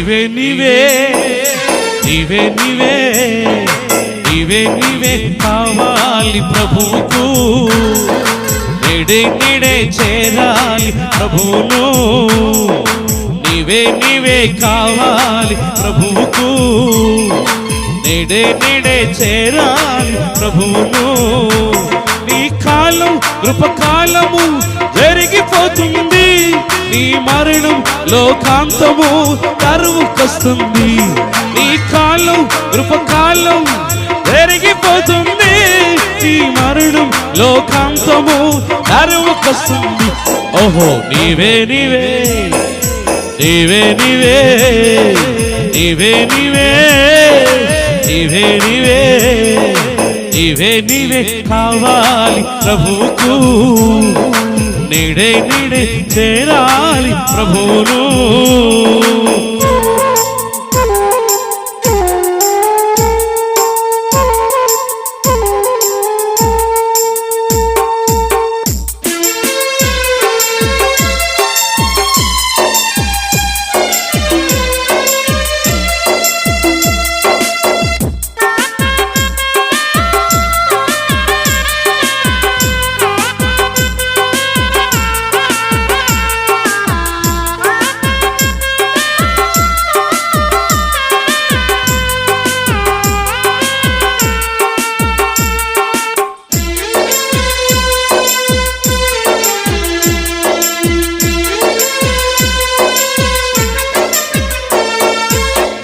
నీవే నీవే నీవే నీవే నీవే నీవే కావాలి ప్రభువుకు, నేడే నేడే చేరాలి ప్రభువును. నీవే నీవే కావాలి ప్రభువుకు, నేడే నేడే చేరాలి ప్రభువును. నీ కాలం కృపకాలము జరిగిపోతుంది, నీ మరణం లోకాంతము కరువుకొస్తుంది. నీ కాలం కృపకాలం జరిగిపోతుంది, నీ మరణం లోకాంతము కరువుకొస్తుంది. ఓహో నీవే నీవే నీవే నీవే నీవే నీవే నీవే నీవే నీవే నీవే కావాలి ప్రభువుకు, నేడే నేడే చేరాలి ప్రభువును.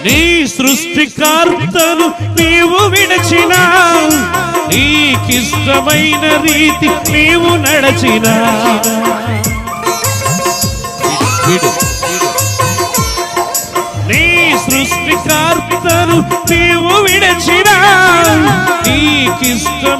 నీ సృష్టికర్తను నీవు విడచిన, నీకిష్టమైన రీతి నీవు నడచిన. నీ సృష్టికర్తను నీవు విడచిన, నీకిష్టమైన